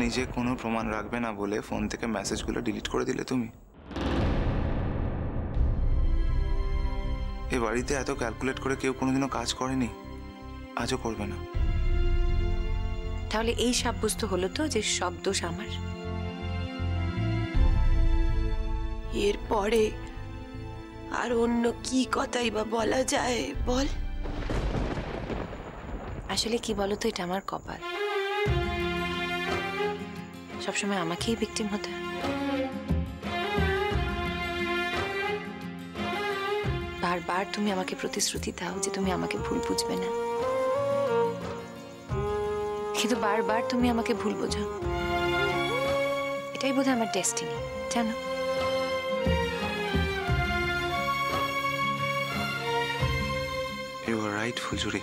নিজে কোনো প্রমাণ রাখবে না বলে ফোন থেকে মেসেজগুলো ডিলিট করে দিলে তুমি। এ বাড়িতে এত ক্যালকুলেট করে কেউ কোনোদিনও কাজ করেনি, আজও করবে না। তাহলে এই সাব্যস্ত হলো তো যে সব দোষ আমার। এরপরে আর অন্য কি কথাই বা বলা যায় বল? আসলে কি বলতো, এটা আমার কপাল। সবসময় আমাকেই ভিকটিম হতে হয়। বারবার তুমি আমাকে প্রতিশ্রুতি দাও যে তুমি আমাকে ভুল বুঝবে না, কিন্তু বারবার তুমি আমাকে ভুল বোঝো। এটাই বোধহয় আমার ডেস্টিনি, জানো? ইউ আর রাইট ফুলঝুরি,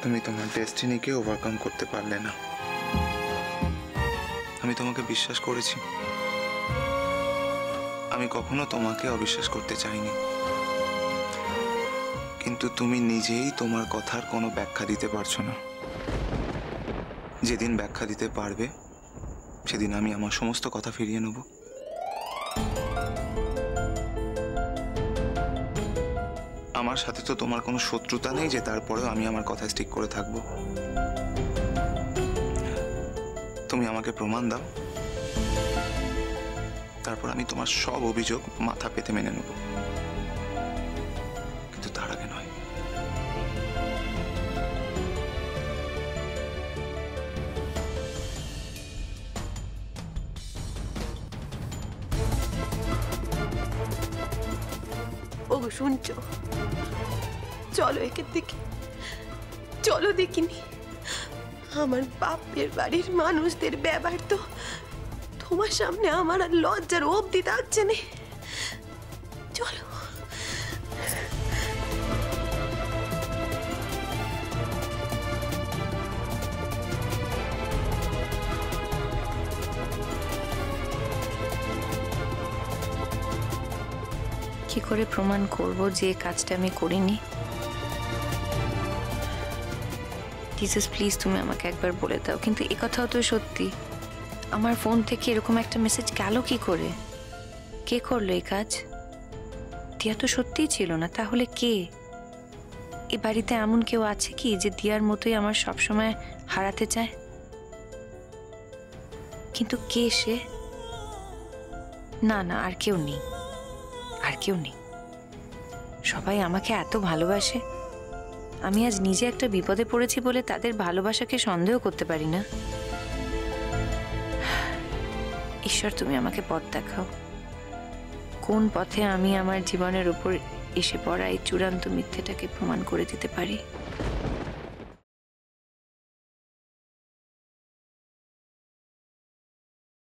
তুমি তোমার ডেস্টিনিকে ওভারকাম করতে পারলে না। আমি তোমাকে বিশ্বাস করেছি, আমি কখনো তোমাকে অবিশ্বাস করতে চাইনি, কিন্তু তুমি নিজেই তোমার কথার কোনো ব্যাখ্যা দিতে পারছো না। যেদিন ব্যাখ্যা দিতে পারবে সেদিন আমি আমার সমস্ত কথা ফিরিয়ে নেব। আমার সাথে তো তোমার কোনো শত্রুতা নেই যে তারপরেও আমি আমার কথা স্টিক করে থাকবো। তুমি আমাকে প্রমাণ দাও, তারপর আমি তোমার সব অভিযোগ মাথা পেতে মেনে নেব, কিন্তু তার আগে নয়। ও শুনছো? চলো একের দিকে, চলো দেখিনি। আমার বাপের বাড়ির মানুষদের ব্যবহার তো তোমার সামনে আমার আর লজ্জার অবধি থাকছে না। চলো। কি করে প্রমাণ করব যে কাজটা আমি করিনি? জিসাস প্লিজ তুমি আমাকে একবার বলে দাও। কিন্তু এই কথাও তো সত্যি, আমার ফোন থেকে এরকম একটা মেসেজ গেল কি করে? কে করলো এই কাজ? দিয়া তো সত্যিই ছিল না, তাহলে কে? এই বাড়িতে এমন কেউ আছে কি যে দিয়ার মতোই আমার সবসময় হারাতে চায়? কিন্তু কে সে? না না, আর কেউ নেই, আর কেউ নেই। সবাই আমাকে এত ভালোবাসে, আমি আজ নিজে একটা বিপদে পড়েছি বলে তাদের ভালোবাসাকে সন্দেহ করতে পারি না। ঈশ্বর, তুমি আমাকে পথ দেখাও, কোন পথে আমি আমার জীবনের উপর এসে পড়া এই চূড়ান্ত মিথ্যেটাকে প্রমাণ করে দিতে পারি।